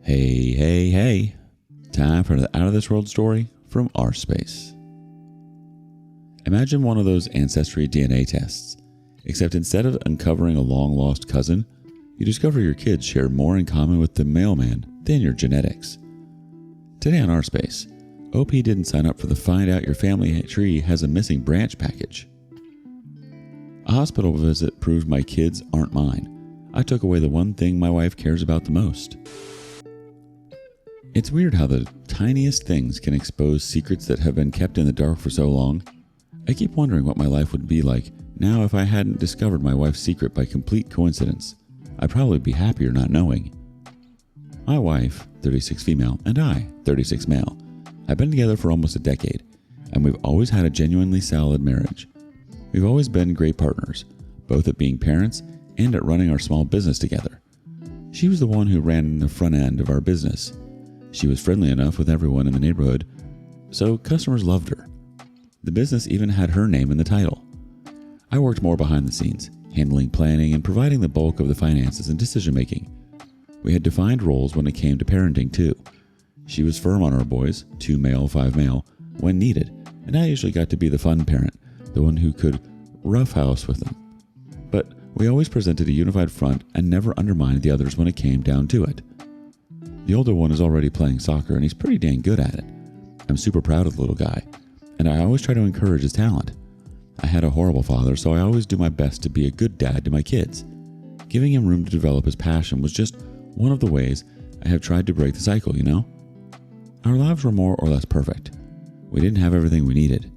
Hey. Time for the Out of This World story from rSpace. Imagine one of those ancestry DNA tests, except instead of uncovering a long-lost cousin, you discover your kids share more in common with the mailman than your genetics. Today on rSpace, OP didn't sign up for the Find Out Your Family Tree Has a Missing Branch package. A hospital visit proved my kids aren't mine. I took away the one thing my wife cares about the most. It's weird how the tiniest things can expose secrets that have been kept in the dark for so long. I keep wondering what my life would be like now if I hadn't discovered my wife's secret by complete coincidence. I'd probably be happier not knowing. My wife, 36 female, and I, 36 male, have been together for almost a decade, and we've always had a genuinely solid marriage. We've always been great partners, both at being parents and at running our small business together. She was the one who ran the front end of our business. She was friendly enough with everyone in the neighborhood, so customers loved her. The business even had her name in the title. I worked more behind the scenes, handling planning and providing the bulk of the finances and decision-making. We had defined roles when it came to parenting, too. She was firm on our boys, 2 male, 5 male, when needed, and I usually got to be the fun parent, the one who could roughhouse with them. But we always presented a unified front and never undermined the others when it came down to it. The older one is already playing soccer, and he's pretty dang good at it. I'm super proud of the little guy, and I always try to encourage his talent. I had a horrible father, so I always do my best to be a good dad to my kids. Giving him room to develop his passion was just one of the ways I have tried to break the cycle, you know? Our lives were more or less perfect. We didn't have everything we needed,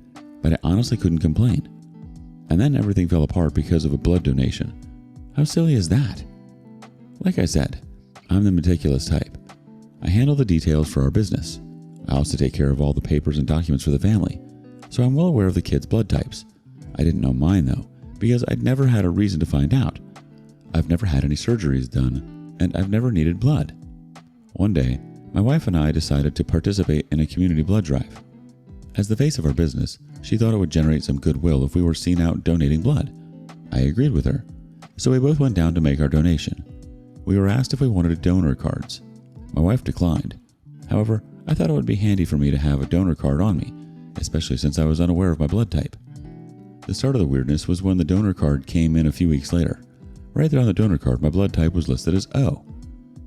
but I honestly couldn't complain. And then everything fell apart because of a blood donation. How silly is that? Like I said, I'm the meticulous type. I handle the details for our business. I also take care of all the papers and documents for the family, so I'm well aware of the kids' blood types. I didn't know mine though, because I'd never had a reason to find out. I've never had any surgeries done, and I've never needed blood. One day, my wife and I decided to participate in a community blood drive. As the face of our business, she thought it would generate some goodwill if we were seen out donating blood. I agreed with her, so we both went down to make our donation. We were asked if we wanted donor cards. My wife declined. However, I thought it would be handy for me to have a donor card on me, especially since I was unaware of my blood type. The start of the weirdness was when the donor card came in a few weeks later. Right there on the donor card, my blood type was listed as O.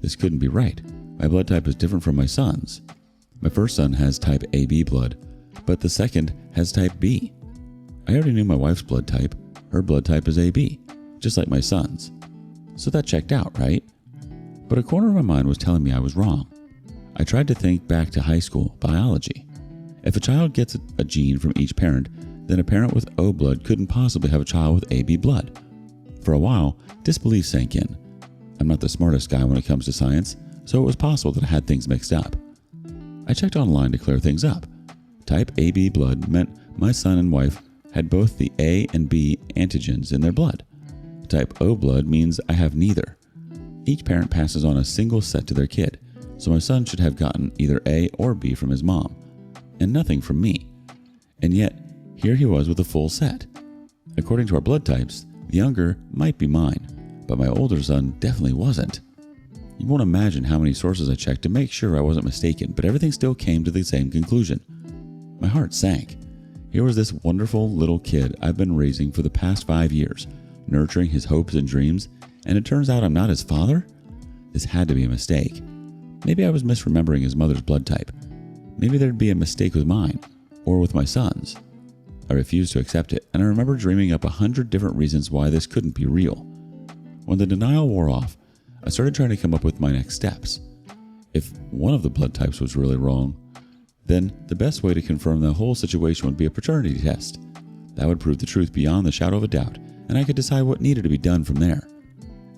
This couldn't be right. My blood type is different from my son's. My first son has type AB blood, but the second has type B. I already knew my wife's blood type. Her blood type is AB, just like my son's. So that checked out, right? But a corner of my mind was telling me I was wrong. I tried to think back to high school biology. If a child gets a gene from each parent, then a parent with O blood couldn't possibly have a child with AB blood. For a while, disbelief sank in. I'm not the smartest guy when it comes to science, so it was possible that I had things mixed up. I checked online to clear things up. Type AB blood meant my son and wife had both the A and B antigens in their blood. Type O blood means I have neither. Each parent passes on a single set to their kid, so my son should have gotten either A or B from his mom, and nothing from me. And yet, here he was with a full set. According to our blood types, the younger might be mine, but my older son definitely wasn't. You won't imagine how many sources I checked to make sure I wasn't mistaken, but everything still came to the same conclusion. My heart sank. Here was this wonderful little kid I've been raising for the past 5 years, nurturing his hopes and dreams, and it turns out I'm not his father? This had to be a mistake. Maybe I was misremembering his mother's blood type. Maybe there'd be a mistake with mine, or with my son's. I refused to accept it, and I remember dreaming up 100 different reasons why this couldn't be real. When the denial wore off, I started trying to come up with my next steps. If one of the blood types was really wrong, then the best way to confirm the whole situation would be a paternity test. That would prove the truth beyond the shadow of a doubt, and I could decide what needed to be done from there.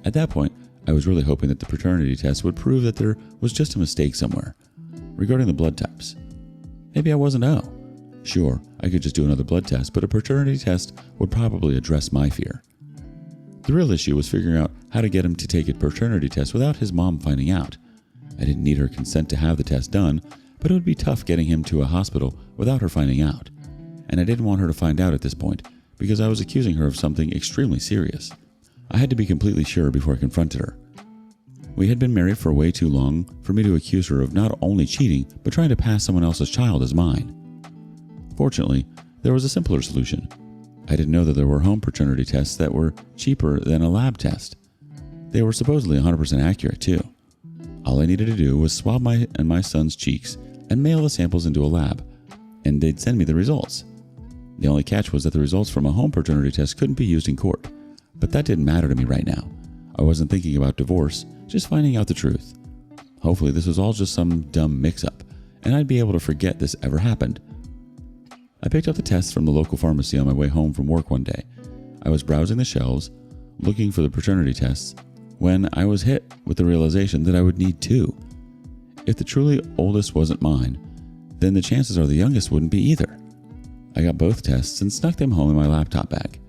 At that point, I was really hoping that the paternity test would prove that there was just a mistake somewhere. Regarding the blood types, maybe I wasn't O. Sure, I could just do another blood test, but a paternity test would probably address my fear. The real issue was figuring out how to get him to take a paternity test without his mom finding out. I didn't need her consent to have the test done, but it would be tough getting him to a hospital without her finding out. And I didn't want her to find out at this point, because I was accusing her of something extremely serious. I had to be completely sure before I confronted her. We had been married for way too long for me to accuse her of not only cheating, but trying to pass someone else's child as mine. Fortunately, there was a simpler solution. I didn't know that there were home paternity tests that were cheaper than a lab test. They were supposedly 100% accurate too. All I needed to do was swab my and my son's cheeks and mail the samples into a lab, and they'd send me the results. The only catch was that the results from a home paternity test couldn't be used in court, but that didn't matter to me right now. I wasn't thinking about divorce, just finding out the truth. Hopefully this was all just some dumb mix-up, and I'd be able to forget this ever happened. I picked up the tests from the local pharmacy on my way home from work one day. I was browsing the shelves, looking for the paternity tests, when I was hit with the realization that I would need two. If the truly oldest wasn't mine, then the chances are the youngest wouldn't be either. I got both tests and snuck them home in my laptop bag.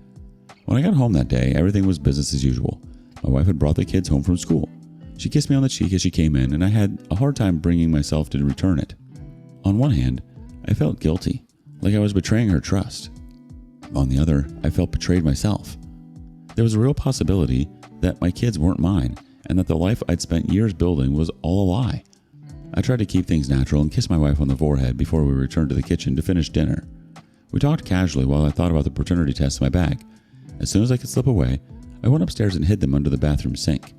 When I got home that day, everything was business as usual. My wife had brought the kids home from school. She kissed me on the cheek as she came in, and I had a hard time bringing myself to return it. On one hand, I felt guilty, like I was betraying her trust. On the other, I felt betrayed myself. There was a real possibility that my kids weren't mine, and that the life I'd spent years building was all a lie. I tried to keep things natural and kissed my wife on the forehead before we returned to the kitchen to finish dinner. We talked casually while I thought about the paternity tests in my bag. As soon as I could slip away, I went upstairs and hid them under the bathroom sink.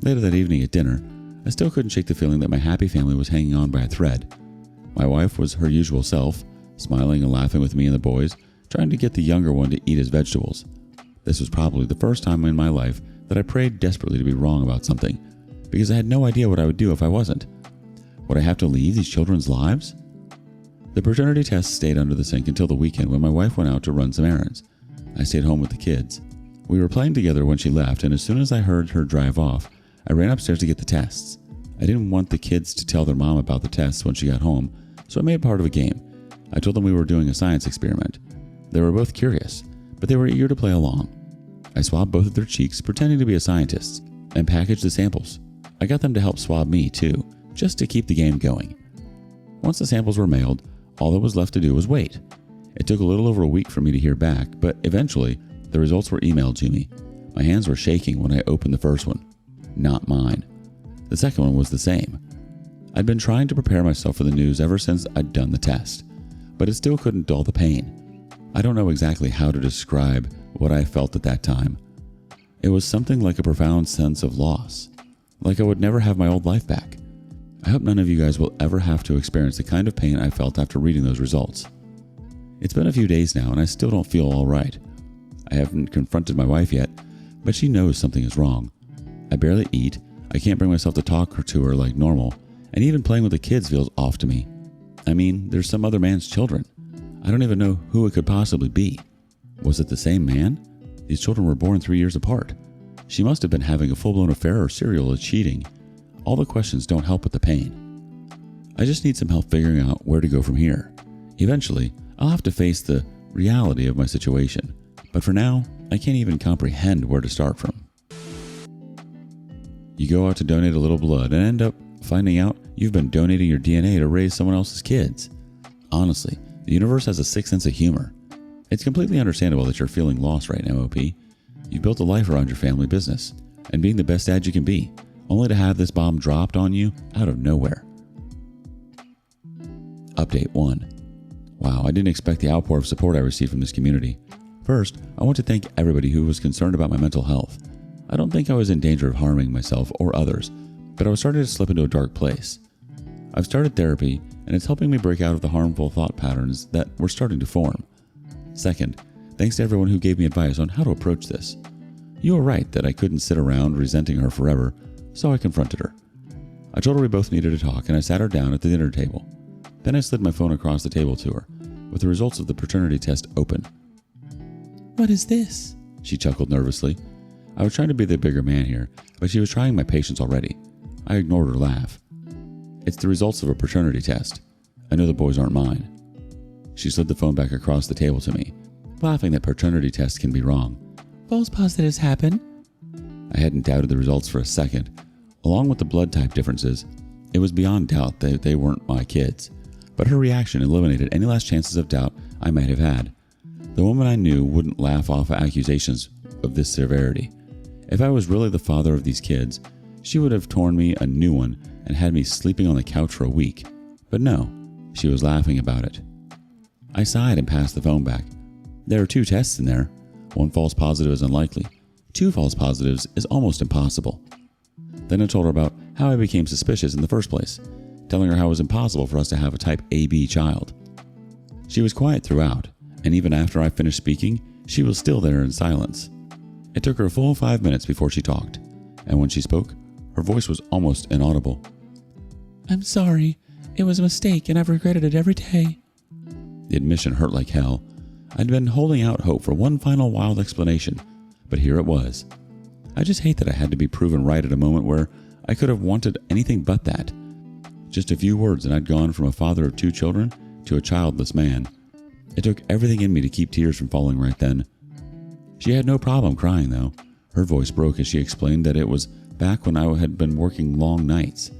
Later that evening at dinner, I still couldn't shake the feeling that my happy family was hanging on by a thread. My wife was her usual self, smiling and laughing with me and the boys, trying to get the younger one to eat his vegetables. This was probably the first time in my life that I prayed desperately to be wrong about something, because I had no idea what I would do if I wasn't. Would I have to leave these children's lives? The paternity test stayed under the sink until the weekend when my wife went out to run some errands. I stayed home with the kids. We were playing together when she left, and as soon as I heard her drive off, I ran upstairs to get the tests. I didn't want the kids to tell their mom about the tests when she got home, so I made it part of a game. I told them we were doing a science experiment. They were both curious, but they were eager to play along. I swabbed both of their cheeks, pretending to be a scientist, and packaged the samples. I got them to help swab me, too, just to keep the game going. Once the samples were mailed, all that was left to do was wait. It took a little over a week for me to hear back, but eventually, the results were emailed to me. My hands were shaking when I opened the first one. Not mine. The second one was the same. I'd been trying to prepare myself for the news ever since I'd done the test, but it still couldn't dull the pain. I don't know exactly how to describe what I felt at that time. It was something like a profound sense of loss, like I would never have my old life back. I hope none of you guys will ever have to experience the kind of pain I felt after reading those results. It's been a few days now and I still don't feel all right. I haven't confronted my wife yet, but she knows something is wrong. I barely eat, I can't bring myself to talk to her like normal, and even playing with the kids feels off to me. I mean, there's some other man's children. I don't even know who it could possibly be. Was it the same man? These children were born 3 years apart. She must have been having a full-blown affair or serial cheating. All the questions don't help with the pain. I just need some help figuring out where to go from here. Eventually, I'll have to face the reality of my situation. But for now, I can't even comprehend where to start from. You go out to donate a little blood and end up finding out you've been donating your DNA to raise someone else's kids. Honestly, the universe has a sixth sense of humor. It's completely understandable that you're feeling lost right now, OP. You've built a life around your family business and being the best dad you can be, only to have this bomb dropped on you out of nowhere. Update 1. Wow, I didn't expect the outpour of support I received from this community. First, I want to thank everybody who was concerned about my mental health. I don't think I was in danger of harming myself or others, but I was starting to slip into a dark place. I've started therapy, and it's helping me break out of the harmful thought patterns that were starting to form. Second, thanks to everyone who gave me advice on how to approach this. You were right that I couldn't sit around resenting her forever, so I confronted her. I told her we both needed to talk, and I sat her down at the dinner table. Then I slid my phone across the table to her, with the results of the paternity test open. "What is this?" She chuckled nervously. I was trying to be the bigger man here, but she was trying my patience already. I ignored her laugh. "It's the results of a paternity test. I know the boys aren't mine." She slid the phone back across the table to me, laughing that paternity tests can be wrong. "False positives happen." I hadn't doubted the results for a second. Along with the blood type differences, it was beyond doubt that they weren't my kids. But her reaction eliminated any last chances of doubt I might have had. The woman I knew wouldn't laugh off accusations of this severity. If I was really the father of these kids, she would have torn me a new one and had me sleeping on the couch for a week. But no, she was laughing about it. I sighed and passed the phone back. There are 2 tests in there. 1 false positive is unlikely. 2 false positives is almost impossible. Then I told her about how I became suspicious in the first place, telling her how it was impossible for us to have a type AB child. She was quiet throughout, and even after I finished speaking, she was still there in silence. It took her a full 5 minutes before she talked, and when she spoke, her voice was almost inaudible. "I'm sorry. It was a mistake, and I've regretted it every day." The admission hurt like hell. I'd been holding out hope for one final wild explanation, but here it was. I just hate that I had to be proven right at a moment where I could have wanted anything but that. Just a few words and I'd gone from a father of 2 children to a childless man. It took everything in me to keep tears from falling right then. She had no problem crying though. Her voice broke as she explained that it was back when I had been working long nights.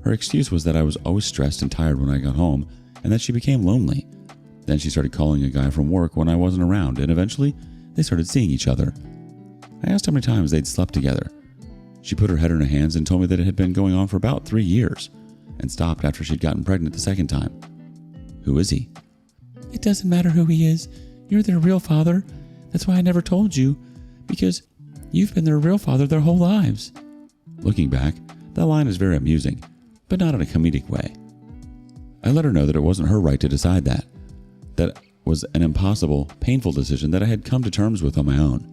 Her excuse was that I was always stressed and tired when I got home and that she became lonely. Then she started calling a guy from work when I wasn't around, and eventually they started seeing each other. I asked how many times they'd slept together. She put her head in her hands and told me that it had been going on for about 3 years, and stopped after she'd gotten pregnant the second time. "Who is he?" "It doesn't matter who he is. You're their real father. That's why I never told you, because you've been their real father their whole lives." Looking back, that line is very amusing, but not in a comedic way. I let her know that it wasn't her right to decide that. That was an impossible, painful decision that I had come to terms with on my own.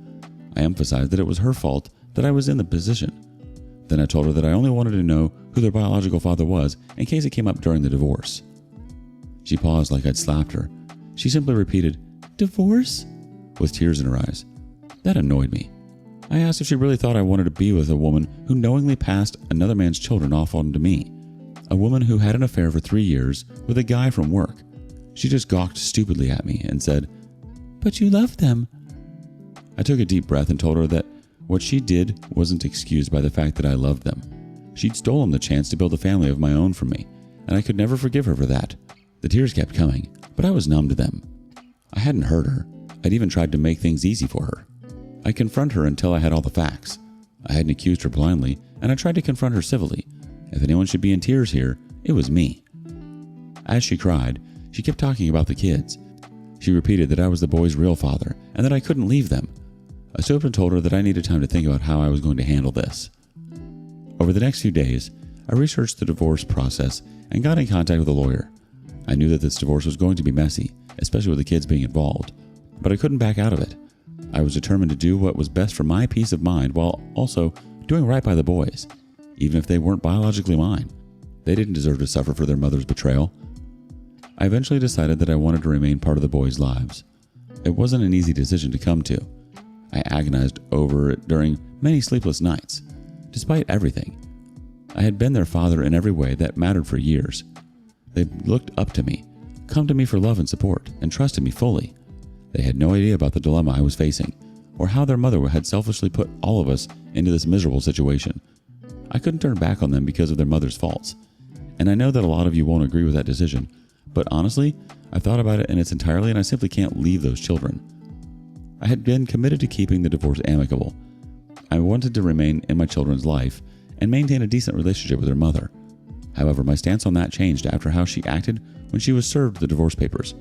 I emphasized that it was her fault that I was in the position. Then I told her that I only wanted to know who their biological father was in case it came up during the divorce. She paused like I'd slapped her. She simply repeated, "Divorce?" with tears in her eyes. That annoyed me. I asked if she really thought I wanted to be with a woman who knowingly passed another man's children off onto me. A woman who had an affair for 3 years with a guy from work. She just gawked stupidly at me and said, "But you love them." I took a deep breath and told her that what she did wasn't excused by the fact that I loved them. She'd stolen the chance to build a family of my own from me, and I could never forgive her for that. The tears kept coming, but I was numb to them. I hadn't hurt her. I'd even tried to make things easy for her. I confronted her until I had all the facts. I hadn't accused her blindly, and I tried to confront her civilly. If anyone should be in tears here, it was me. As she cried, she kept talking about the kids. She repeated that I was the boys' real father and that I couldn't leave them. I stood and told her that I needed time to think about how I was going to handle this. Over the next few days, I researched the divorce process and got in contact with a lawyer. I knew that this divorce was going to be messy, especially with the kids being involved, but I couldn't back out of it. I was determined to do what was best for my peace of mind while also doing right by the boys, even if they weren't biologically mine. They didn't deserve to suffer for their mother's betrayal. I eventually decided that I wanted to remain part of the boys' lives. It wasn't an easy decision to come to. I agonized over it during many sleepless nights. Despite everything, I had been their father in every way that mattered for years. They looked up to me, come to me for love and support, and trusted me fully. They had no idea about the dilemma I was facing, or how their mother had selfishly put all of us into this miserable situation. I couldn't turn back on them because of their mother's faults, and I know that a lot of you won't agree with that decision, but honestly, I've thought about it in its entirety and I simply can't leave those children. I had been committed to keeping the divorce amicable. I wanted to remain in my children's life and maintain a decent relationship with their mother. However, my stance on that changed after how she acted when she was served the divorce papers.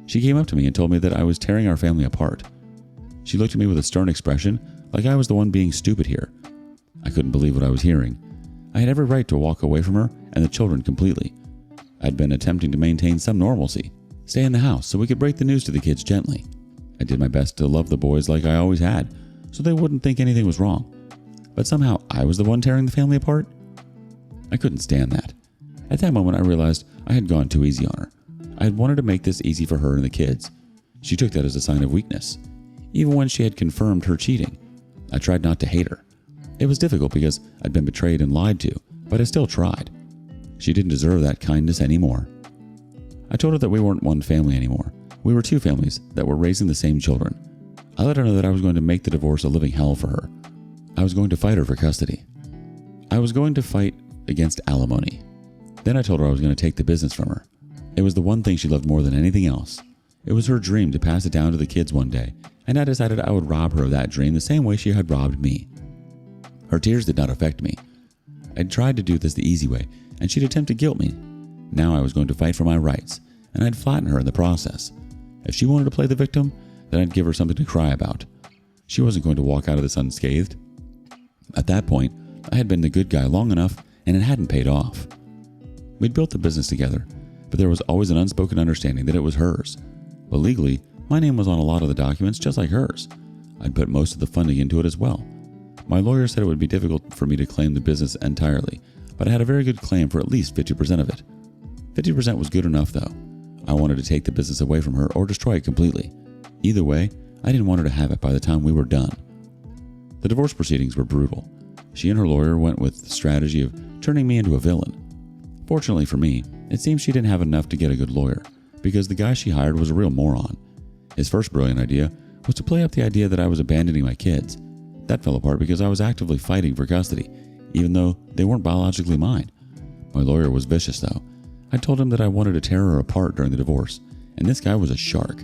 She came up to me and told me that I was tearing our family apart. She looked at me with a stern expression, like I was the one being stupid here. I couldn't believe what I was hearing. I had every right to walk away from her and the children completely. I'd been attempting to maintain some normalcy, stay in the house so we could break the news to the kids gently. I did my best to love the boys like I always had, so they wouldn't think anything was wrong. But somehow I was the one tearing the family apart? I couldn't stand that. At that moment I realized I had gone too easy on her. I had wanted to make this easy for her and the kids. She took that as a sign of weakness. Even when she had confirmed her cheating, I tried not to hate her. It was difficult because I'd been betrayed and lied to, but I still tried. She didn't deserve that kindness anymore. I told her that we weren't one family anymore. We were 2 families that were raising the same children. I let her know that I was going to make the divorce a living hell for her. I was going to fight her for custody. I was going to fight against alimony. Then I told her I was going to take the business from her. It was the one thing she loved more than anything else. It was her dream to pass it down to the kids one day, and I decided I would rob her of that dream the same way she had robbed me. Her tears did not affect me. I'd tried to do this the easy way, and she'd attempt to guilt me. Now I was going to fight for my rights, and I'd flatten her in the process. If she wanted to play the victim, then I'd give her something to cry about. She wasn't going to walk out of this unscathed. At that point, I had been the good guy long enough, and it hadn't paid off. We'd built the business together, but there was always an unspoken understanding that it was hers. But legally, my name was on a lot of the documents just like hers. I'd put most of the funding into it as well. My lawyer said it would be difficult for me to claim the business entirely, but I had a very good claim for at least 50% of it. 50% was good enough though. I wanted to take the business away from her or destroy it completely. Either way, I didn't want her to have it by the time we were done. The divorce proceedings were brutal. She and her lawyer went with the strategy of turning me into a villain. Fortunately for me, it seems she didn't have enough to get a good lawyer, because the guy she hired was a real moron. His first brilliant idea was to play up the idea that I was abandoning my kids. That fell apart because I was actively fighting for custody, even though they weren't biologically mine. My lawyer was vicious though. I told him that I wanted to tear her apart during the divorce, and this guy was a shark.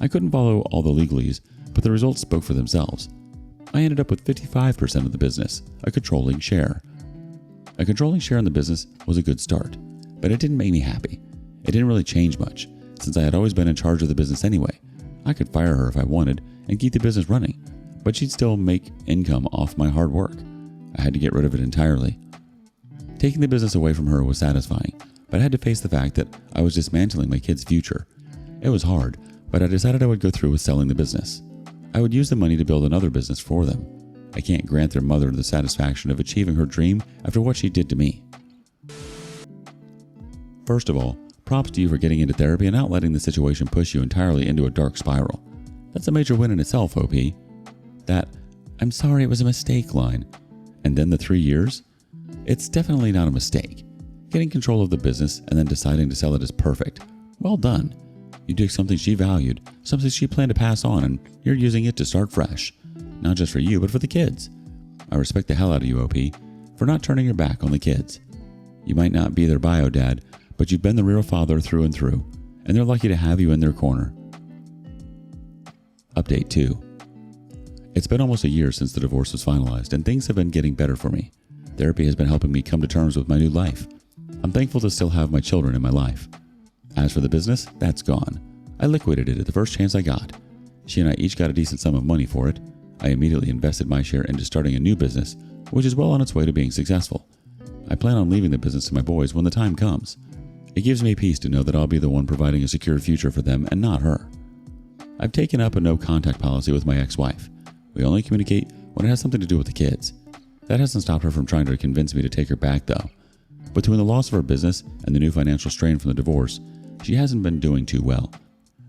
I couldn't follow all the legalese, but the results spoke for themselves. I ended up with 55% of the business, a controlling share. A controlling share in the business was a good start, but it didn't make me happy. It didn't really change much, since I had always been in charge of the business anyway. I could fire her if I wanted and keep the business running, but she'd still make income off my hard work. I had to get rid of it entirely. Taking the business away from her was satisfying, but I had to face the fact that I was dismantling my kids' future. It was hard, but I decided I would go through with selling the business. I would use the money to build another business for them. I can't grant their mother the satisfaction of achieving her dream after what she did to me. First of all, props to you for getting into therapy and not letting the situation push you entirely into a dark spiral. That's a major win in itself, OP. That, "I'm sorry, it was a mistake" line. And then the 3 years? It's definitely not a mistake. Getting control of the business and then deciding to sell it is perfect. Well done. You took something she valued, something she planned to pass on, and you're using it to start fresh. Not just for you, but for the kids. I respect the hell out of you, OP, for not turning your back on the kids. You might not be their bio dad, but you've been the real father through and through, and they're lucky to have you in their corner. Update 2. It's been almost a year since the divorce was finalized, and things have been getting better for me. Therapy has been helping me come to terms with my new life. I'm thankful to still have my children in my life. As for the business, that's gone. I liquidated it the first chance I got. She and I each got a decent sum of money for it. I immediately invested my share into starting a new business, which is well on its way to being successful. I plan on leaving the business to my boys when the time comes. It gives me peace to know that I'll be the one providing a secure future for them and not her. I've taken up a no contact policy with my ex-wife. We only communicate when it has something to do with the kids. That hasn't stopped her from trying to convince me to take her back though. Between the loss of her business and the new financial strain from the divorce, she hasn't been doing too well.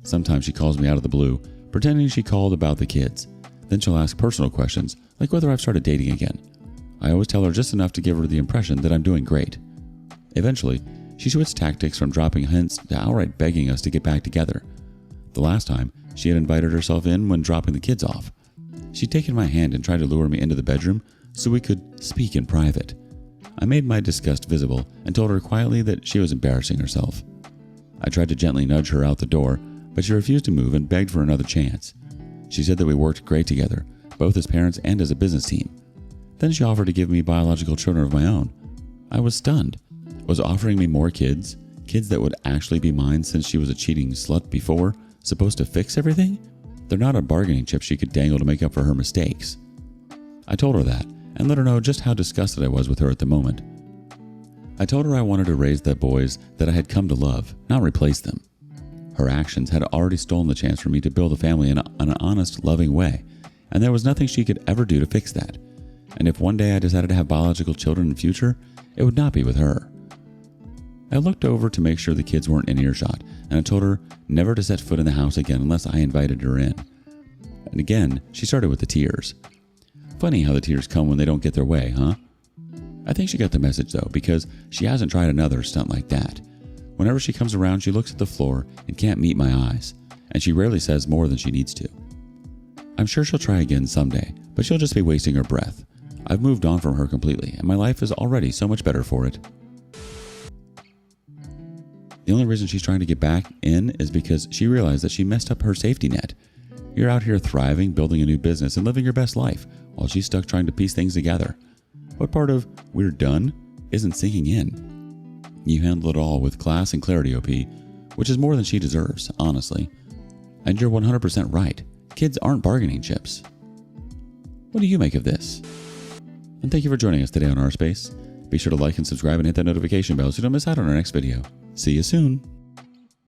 Sometimes she calls me out of the blue, pretending she called about the kids. Then she'll ask personal questions, like whether I've started dating again. I always tell her just enough to give her the impression that I'm doing great. Eventually, she switched tactics from dropping hints to outright begging us to get back together. The last time, she had invited herself in when dropping the kids off. She'd taken my hand and tried to lure me into the bedroom so we could speak in private. I made my disgust visible and told her quietly that she was embarrassing herself. I tried to gently nudge her out the door, but she refused to move and begged for another chance. She said that we worked great together, both as parents and as a business team. Then she offered to give me biological children of my own. I was stunned. Was offering me more kids that would actually be mine since she was a cheating slut before, supposed to fix everything? They're not a bargaining chip she could dangle to make up for her mistakes. I told her that, and let her know just how disgusted I was with her at the moment. I told her I wanted to raise the boys that I had come to love, not replace them. Her actions had already stolen the chance for me to build a family in an honest, loving way, and there was nothing she could ever do to fix that. And if one day I decided to have biological children in the future, it would not be with her. I looked over to make sure the kids weren't in earshot, and I told her never to set foot in the house again unless I invited her in. And again, she started with the tears. Funny how the tears come when they don't get their way, huh? I think she got the message though, because she hasn't tried another stunt like that. Whenever she comes around, she looks at the floor and can't meet my eyes, and she rarely says more than she needs to. I'm sure she'll try again someday, but she'll just be wasting her breath. I've moved on from her completely, and my life is already so much better for it. The only reason she's trying to get back in is because she realized that she messed up her safety net. You're out here thriving, building a new business, and living your best life, while she's stuck trying to piece things together. What part of "we're done" isn't sinking in? You handled it all with class and clarity, OP, which is more than she deserves, honestly. And you're 100% right. Kids aren't bargaining chips. What do you make of this? And thank you for joining us today on rSpace. Be sure to like and subscribe and hit that notification bell so you don't miss out on our next video. See you soon.